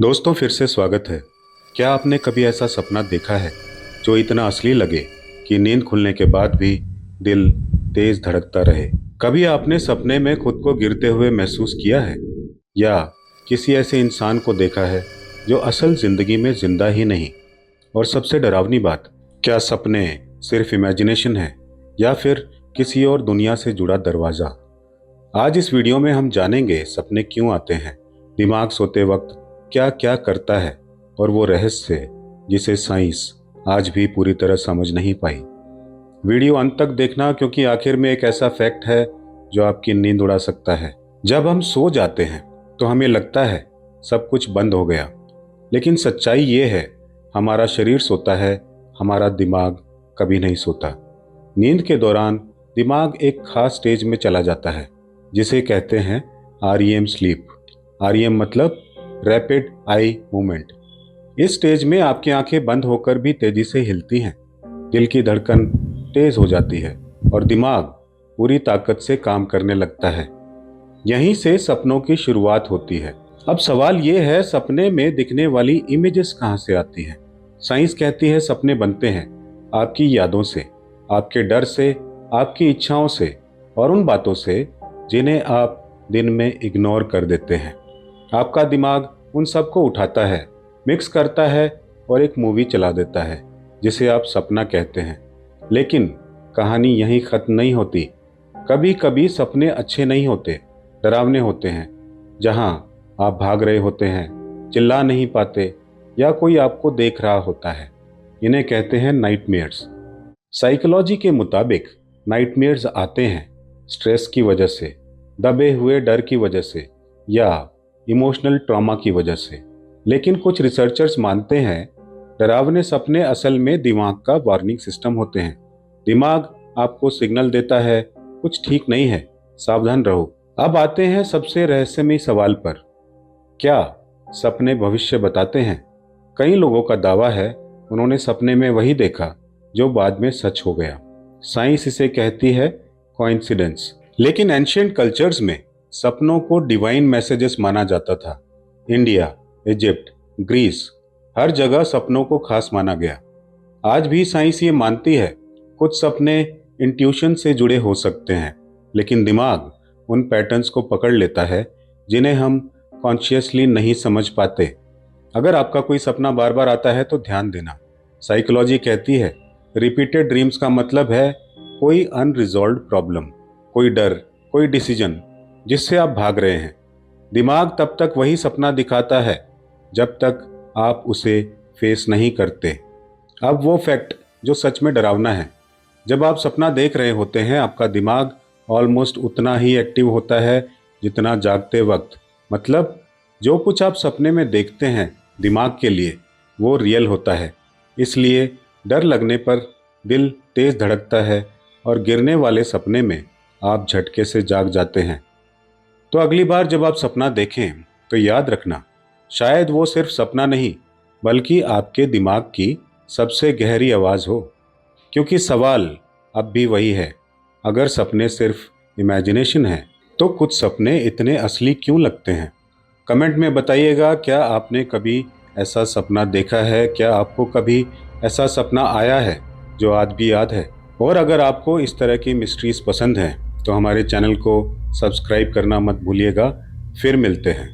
दोस्तों फिर से स्वागत है। क्या आपने कभी ऐसा सपना देखा है जो इतना असली लगे कि नींद खुलने के बाद भी दिल तेज धड़कता रहे? कभी आपने सपने में खुद को गिरते हुए महसूस किया है या किसी ऐसे इंसान को देखा है जो असल जिंदगी में जिंदा ही नहीं? और सबसे डरावनी बात, क्या सपने सिर्फ इमेजिनेशन है या फिर किसी और दुनिया से जुड़ा दरवाजा? आज इस वीडियो में हम जानेंगे सपने क्यों आते हैं, दिमाग सोते वक्त क्या क्या करता है और वो रहस्य जिसे साइंस आज भी पूरी तरह समझ नहीं पाई। वीडियो अंत तक देखना क्योंकि आखिर में एक ऐसा फैक्ट है जो आपकी नींद उड़ा सकता है। जब हम सो जाते हैं तो हमें लगता है सब कुछ बंद हो गया, लेकिन सच्चाई ये है हमारा शरीर सोता है, हमारा दिमाग कभी नहीं सोता। नींद के दौरान दिमाग एक खास स्टेज में चला जाता है जिसे कहते हैं REM स्लीप। REM मतलब रैपिड आई मूवमेंट। इस स्टेज में आपकी आंखें बंद होकर भी तेजी से हिलती हैं, दिल की धड़कन तेज हो जाती है और दिमाग पूरी ताकत से काम करने लगता है। यहीं से सपनों की शुरुआत होती है। अब सवाल ये है, सपने में दिखने वाली इमेजेस कहाँ से आती हैं? साइंस कहती है सपने बनते हैं आपकी यादों से, आपके डर से, आपकी इच्छाओं से और उन बातों से जिन्हें आप दिन में इग्नोर कर देते हैं। आपका दिमाग उन सबको उठाता है, मिक्स करता है और एक मूवी चला देता है जिसे आप सपना कहते हैं। लेकिन कहानी यहीं खत्म नहीं होती। कभी कभी सपने अच्छे नहीं होते, डरावने होते हैं, जहां आप भाग रहे होते हैं, चिल्ला नहीं पाते या कोई आपको देख रहा होता है। इन्हें कहते हैं नाइटमेयर्स। साइकोलॉजी के मुताबिक नाइटमेयर्स आते हैं स्ट्रेस की वजह से, दबे हुए डर की वजह से या इमोशनल ट्रॉमा की वजह से। लेकिन कुछ रिसर्चर्स मानते हैं डरावने सपने असल में दिमाग का वार्निंग सिस्टम होते हैं। दिमाग आपको सिग्नल देता है कुछ ठीक नहीं है, सावधान रहो। अब आते हैं सबसे रहस्यमयी सवाल पर, क्या सपने भविष्य बताते हैं? कई लोगों का दावा है उन्होंने सपने में वही देखा जो बाद में सच हो गया। साइंस इसे कहती है कोइंसिडेंस। लेकिन एंशिएंट कल्चर्स में सपनों को डिवाइन मैसेजेस माना जाता था। इंडिया, इजिप्ट, ग्रीस, हर जगह सपनों को खास माना गया। आज भी साइंस ये मानती है कुछ सपने इंट्यूशन से जुड़े हो सकते हैं, लेकिन दिमाग उन पैटर्न्स को पकड़ लेता है जिन्हें हम कॉन्शियसली नहीं समझ पाते। अगर आपका कोई सपना बार बार आता है तो ध्यान देना। साइकोलॉजी कहती है रिपीटेड ड्रीम्स का मतलब है कोई अनरिजॉल्व्ड प्रॉब्लम, कोई डर, कोई डिसीजन जिससे आप भाग रहे हैं। दिमाग तब तक वही सपना दिखाता है जब तक आप उसे फेस नहीं करते। अब वो फैक्ट जो सच में डरावना है, जब आप सपना देख रहे होते हैं आपका दिमाग ऑलमोस्ट उतना ही एक्टिव होता है जितना जागते वक्त। मतलब जो कुछ आप सपने में देखते हैं दिमाग के लिए वो रियल होता है। इसलिए डर लगने पर दिल तेज धड़कता है और गिरने वाले सपने में आप झटके से जाग जाते हैं। तो अगली बार जब आप सपना देखें तो याद रखना, शायद वो सिर्फ सपना नहीं बल्कि आपके दिमाग की सबसे गहरी आवाज़ हो। क्योंकि सवाल अब भी वही है, अगर सपने सिर्फ इमेजिनेशन है तो कुछ सपने इतने असली क्यों लगते हैं? कमेंट में बताइएगा, क्या आपने कभी ऐसा सपना देखा है? क्या आपको कभी ऐसा सपना आया है जो आज भी याद है? और अगर आपको इस तरह की मिस्ट्रीज पसंद हैं तो हमारे चैनल को सब्सक्राइब करना मत भूलिएगा। फिर मिलते हैं।